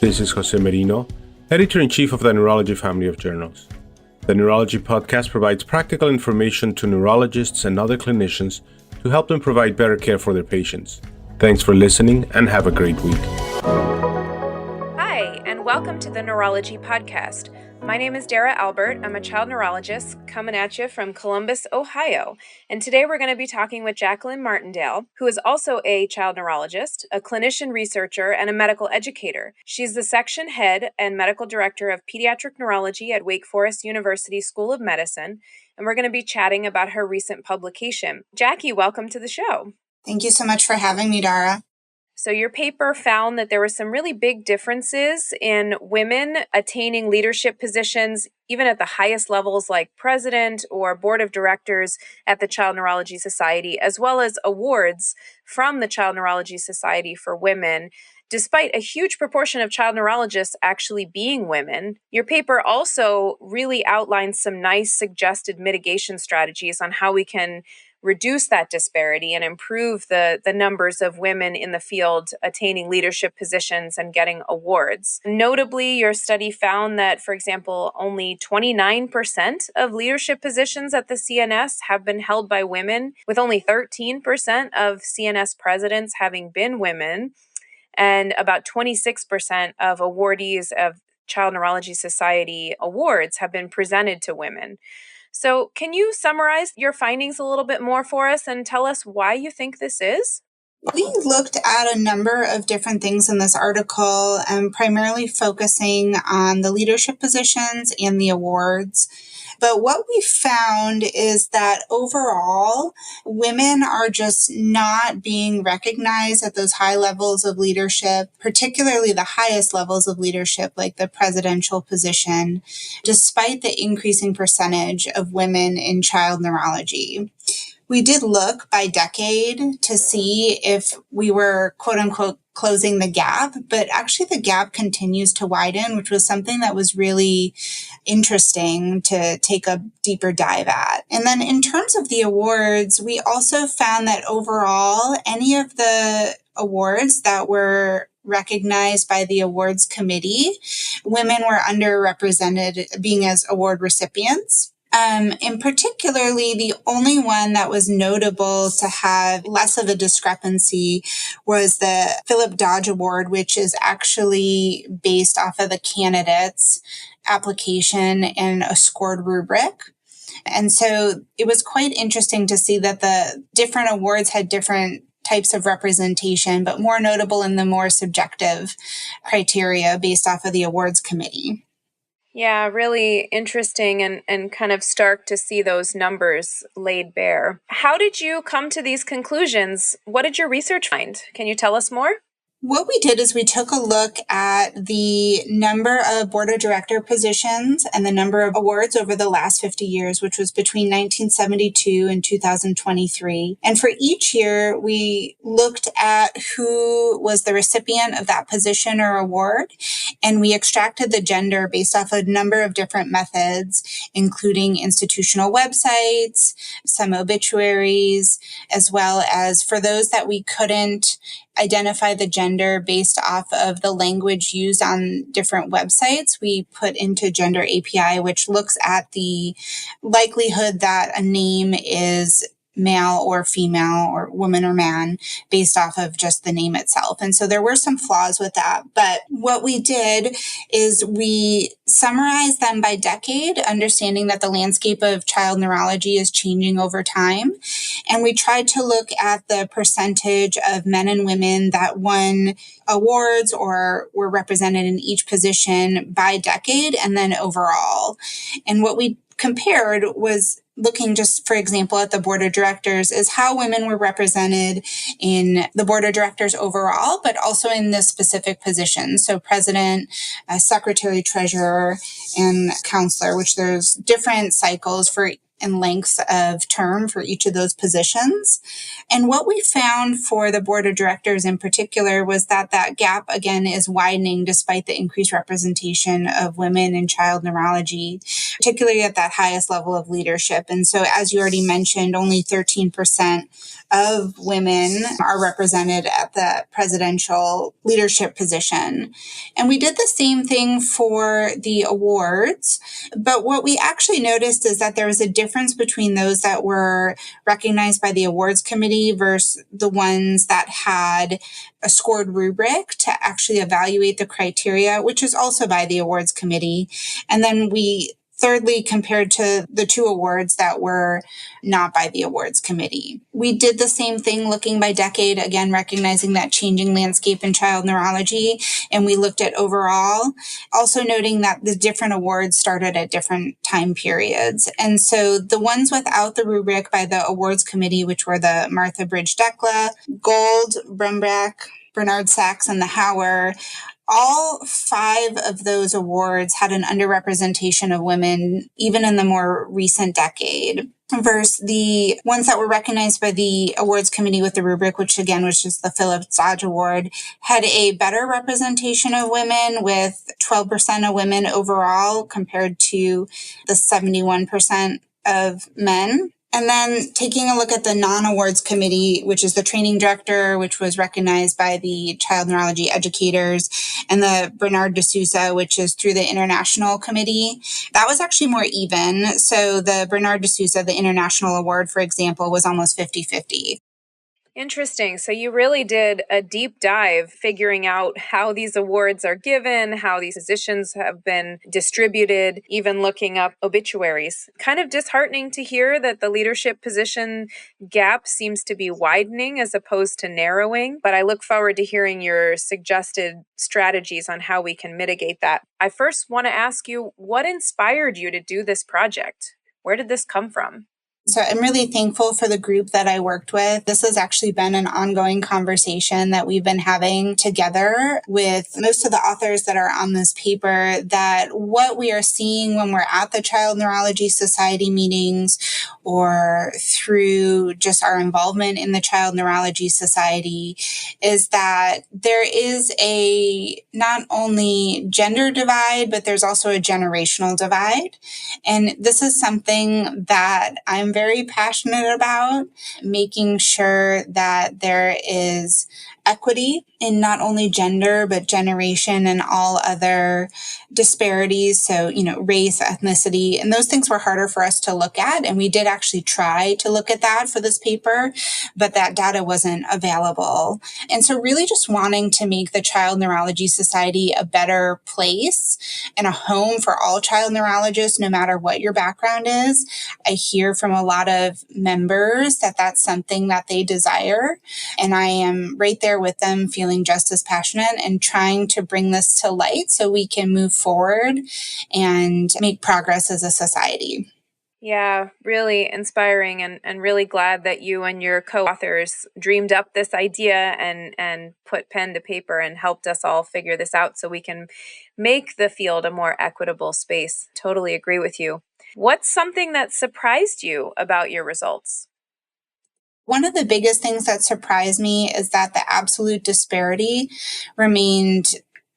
This is Jose Merino, Editor-in-Chief of the Neurology family of journals. The Neurology podcast provides practical information to neurologists and other clinicians to help them provide better care for their patients. Thanks for listening and have a great week. Hi, and welcome to the Neurology podcast. My name is Dara Albert. I'm a child neurologist coming at you from Columbus, Ohio. And today we're going to be talking with Jaclyn Martindale, who is also a child neurologist, a clinician researcher, and a medical educator. She's the section head and medical director of pediatric neurology at Wake Forest University School of Medicine. And we're going to be chatting about her recent publication. Jackie, welcome to the show. Thank you so much for having me, Dara. So your paper found that there were some really big differences in women attaining leadership positions, even at the highest levels like president or board of directors at the Child Neurology Society, as well as awards from the Child Neurology Society for women, despite a huge proportion of child neurologists actually being women. Your paper also really outlines some nice suggested mitigation strategies on how we can reduce that disparity and improve the numbers of women in the field attaining leadership positions and getting awards. Notably, your study found that, for example, only 29% of leadership positions at the CNS have been held by women, with only 13% of CNS presidents having been women, and about 26% of awardees of Child Neurology Society awards have been presented to women. So can you summarize your findings a little bit more for us and tell us why you think this is? We looked at a number of different things in this article, primarily focusing on the leadership positions and the awards. But what we found is that overall, women are just not being recognized at those high levels of leadership, particularly the highest levels of leadership, like the presidential position, despite the increasing percentage of women in child neurology. We did look by decade to see if we were, quote unquote, closing the gap, but actually the gap continues to widen, which was something that was really interesting to take a deeper dive at. And then in terms of the awards, we also found that overall, any of the awards that were recognized by the awards committee, women were underrepresented being as award recipients. In particularly, the only one that was notable to have less of a discrepancy was the Philip Dodge Award, which is actually based off of the candidate's application and a scored rubric. And so it was quite interesting to see that the different awards had different types of representation, but more notable in the more subjective criteria based off of the awards committee. Yeah, really interesting and kind of stark to see those numbers laid bare. How did you come to these conclusions? What did your research find? Can you tell us more? What we did is we took a look at the number of board of director positions and the number of awards over the last 50 years, which was between 1972 and 2023. And for each year, we looked at who was the recipient of that position or award, and we extracted the gender based off a number of different methods, including institutional websites, some obituaries, as well as for those that we couldn't identify the gender based off of the language used on different websites, we put into Gender API, which looks at the likelihood that a name is male or female or woman or man based off of just the name itself. And so there were some flaws with that. But what we did is we summarized them by decade, understanding that the landscape of child neurology is changing over time. And we tried to look at the percentage of men and women that won awards or were represented in each position by decade and then overall. And what we compared was looking just, for example, at the board of directors is how women were represented in the board of directors overall, but also in this specific position. So president, secretary, treasurer, and counselor, which there's different cycles for and length of term for each of those positions. And what we found for the board of directors in particular was that that gap, again, is widening despite the increased representation of women in child neurology, particularly at that highest level of leadership. And so, as you already mentioned, only 13% of women are represented at the presidential leadership position. And we did the same thing for the awards. But what we actually noticed is that there was a difference between those that were recognized by the awards committee versus the ones that had a scored rubric to actually evaluate the criteria, which is also by the awards committee. And then we thirdly compared to the two awards that were not by the awards committee. We did the same thing looking by decade, again, recognizing that changing landscape in child neurology. And we looked at overall, also noting that the different awards started at different time periods. And so the ones without the rubric by the awards committee, which were the Martha Bridge Decla, Gold, Brumbrack, Bernard Sachs, and the Hauer, all 5 of those awards had an underrepresentation of women, even in the more recent decade, versus the ones that were recognized by the awards committee with the rubric, which again was just the Phillips Dodge Award, had a better representation of women with 12% of women overall compared to the 71% of men. And then taking a look at the non-awards committee, which is the training director, which was recognized by the child neurology educators, and the Bernard D'Souza, which is through the international committee, that was actually more even. So the Bernard D'Souza, the international award, for example, was almost 50-50. Interesting. So you really did a deep dive figuring out how these awards are given, how these positions have been distributed, even looking up obituaries. Kind of disheartening to hear that the leadership position gap seems to be widening as opposed to narrowing, but I look forward to hearing your suggested strategies on how we can mitigate that. I first want to ask you, what inspired you to do this project? Where did this come from? So I'm really thankful for the group that I worked with. This has actually been an ongoing conversation that we've been having together with most of the authors that are on this paper, that what we are seeing when we're at the Child Neurology Society meetings or through just our involvement in the Child Neurology Society is that there is a not only gender divide, but there's also a generational divide. And this is something that I'm very passionate about, making sure that there is equity in not only gender, but generation and all other disparities. So, race, ethnicity, and those things were harder for us to look at. And we did actually try to look at that for this paper, but that data wasn't available. And so really just wanting to make the Child Neurology Society a better place and a home for all child neurologists, no matter what your background is. I hear from a lot of members that that's something that they desire. And I am right there with them, feeling just as passionate and trying to bring this to light so we can move forward and make progress as a society. Yeah, really inspiring and really glad that you and your co-authors dreamed up this idea and put pen to paper and helped us all figure this out so we can make the field a more equitable space. Totally agree with you. What's something that surprised you about your results? One of the biggest things that surprised me is that the absolute disparity remained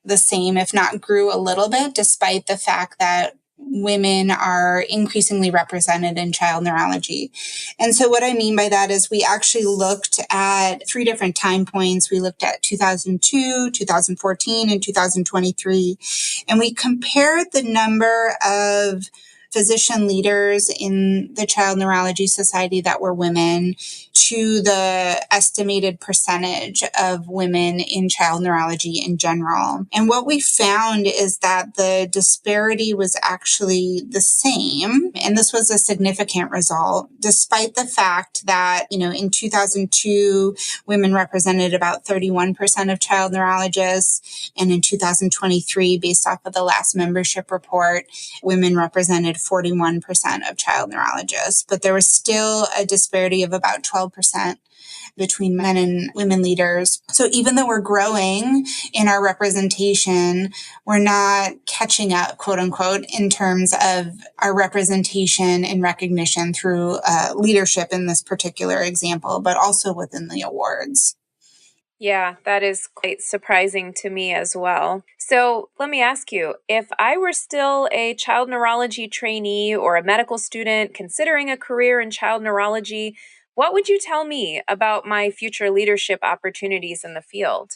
the same, if not grew a little bit, despite the fact that women are increasingly represented in child neurology. And so what I mean by that is we actually looked at 3 different time points. We looked at 2002, 2014, and 2023. And we compared the number of physician leaders in the Child Neurology Society that were women to the estimated percentage of women in child neurology in general. And what we found is that the disparity was actually the same. And this was a significant result, despite the fact that, in 2002, women represented about 31% of child neurologists. And in 2023, based off of the last membership report, women represented 41% of child neurologists, but there was still a disparity of about 12% between men and women leaders. So even though we're growing in our representation, we're not catching up, quote unquote, in terms of our representation and recognition through leadership in this particular example, but also within the awards. Yeah, that is quite surprising to me as well. So let me ask you, if I were still a child neurology trainee or a medical student considering a career in child neurology, what would you tell me about my future leadership opportunities in the field?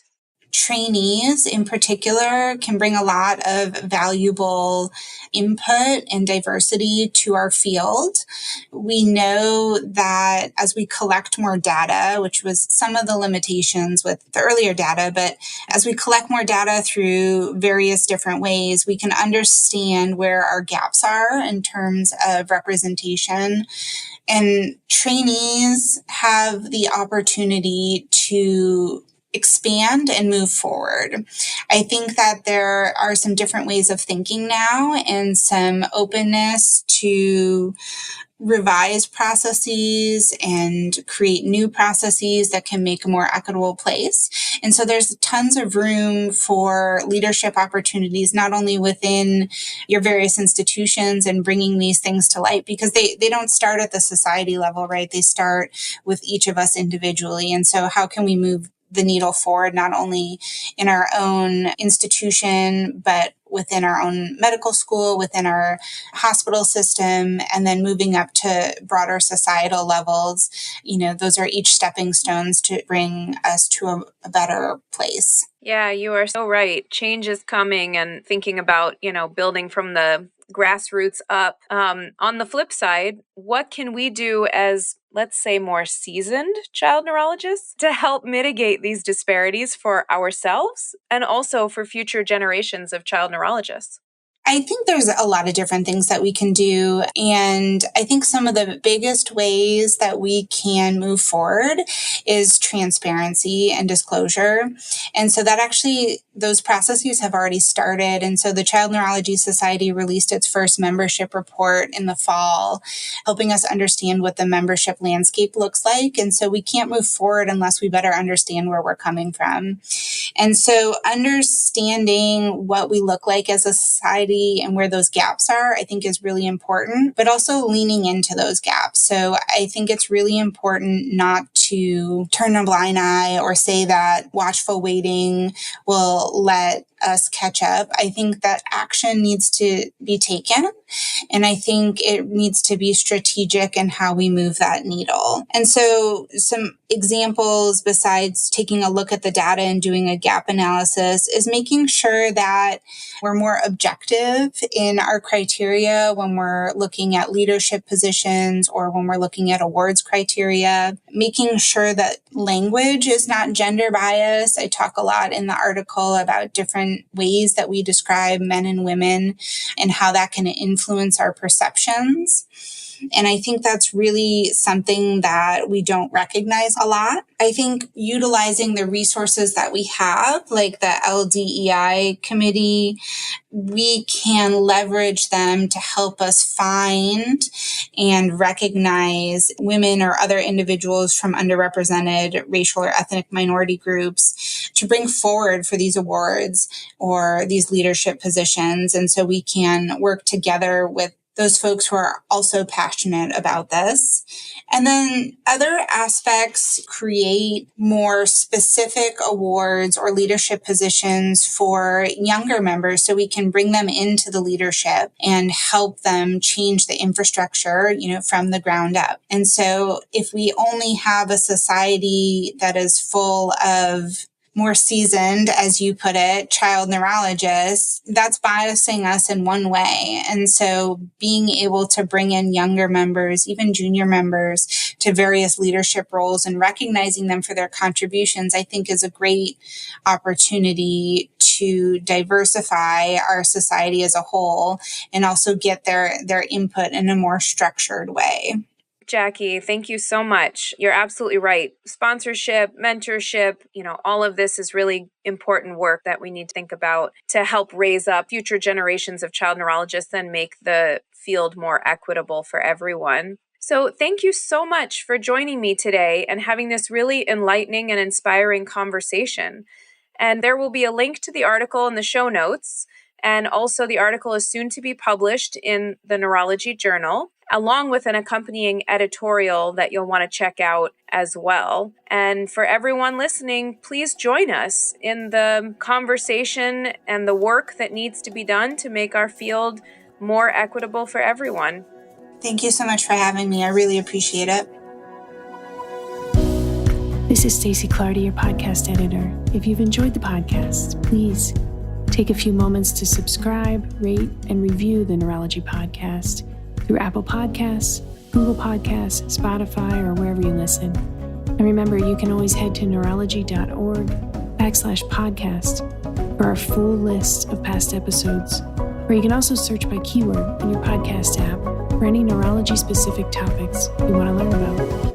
Trainees in particular can bring a lot of valuable input and diversity to our field. We know that as we collect more data, which was some of the limitations with the earlier data, but as we collect more data through various different ways, we can understand where our gaps are in terms of representation. And trainees have the opportunity to expand and move forward. I think that there are some different ways of thinking now and some openness to revise processes and create new processes that can make a more equitable place. And so there's tons of room for leadership opportunities, not only within your various institutions and bringing these things to light, because they don't start at the society level, right? They start with each of us individually. And so how can we move the needle forward, not only in our own institution, but within our own medical school, within our hospital system, and then moving up to broader societal levels. Those are each stepping stones to bring us to a better place. Yeah, you are so right. Change is coming, and thinking about, building from the grassroots up. On the flip side, what can we do as, let's say, more seasoned child neurologists to help mitigate these disparities for ourselves and also for future generations of child neurologists? I think there's a lot of different things that we can do. And I think some of the biggest ways that we can move forward is transparency and disclosure. And so those processes have already started. And so the Child Neurology Society released its first membership report in the fall, helping us understand what the membership landscape looks like. And so we can't move forward unless we better understand where we're coming from. And so understanding what we look like as a society and where those gaps are, I think is really important, but also leaning into those gaps. So I think it's really important not to turn a blind eye or say that watchful waiting will let us catch up. I think that action needs to be taken. And I think it needs to be strategic in how we move that needle. And so some examples besides taking a look at the data and doing a gap analysis is making sure that we're more objective in our criteria when we're looking at leadership positions or when we're looking at awards criteria, making sure that language is not gender biased. I talk a lot in the article about different ways that we describe men and women and how that can influence our perceptions. And I think that's really something that we don't recognize a lot. I think utilizing the resources that we have, like the LDEI committee, we can leverage them to help us find and recognize women or other individuals from underrepresented racial or ethnic minority groups to bring forward for these awards or these leadership positions. And so we can work together with those folks who are also passionate about this. And then other aspects create more specific awards or leadership positions for younger members so we can bring them into the leadership and help them change the infrastructure, from the ground up. And so if we only have a society that is full of more seasoned, as you put it, child neurologists, that's biasing us in one way. And so being able to bring in younger members, even junior members, to various leadership roles and recognizing them for their contributions, I think is a great opportunity to diversify our society as a whole and also get their input in a more structured way. Jackie, thank you so much. You're absolutely right. Sponsorship, mentorship, all of this is really important work that we need to think about to help raise up future generations of child neurologists and make the field more equitable for everyone. So thank you so much for joining me today and having this really enlightening and inspiring conversation. And there will be a link to the article in the show notes. And also the article is soon to be published in the Neurology Journal, along with an accompanying editorial that you'll want to check out as well. And for everyone listening, please join us in the conversation and the work that needs to be done to make our field more equitable for everyone. Thank you so much for having me. I really appreciate it. This is Stacey Clardy, your podcast editor. If you've enjoyed the podcast, please take a few moments to subscribe, rate, and review the Neurology Podcast through Apple Podcasts, Google Podcasts, Spotify, or wherever you listen. And remember, you can always head to neurology.org/podcast for our full list of past episodes, or you can also search by keyword in your podcast app for any neurology-specific topics you want to learn about.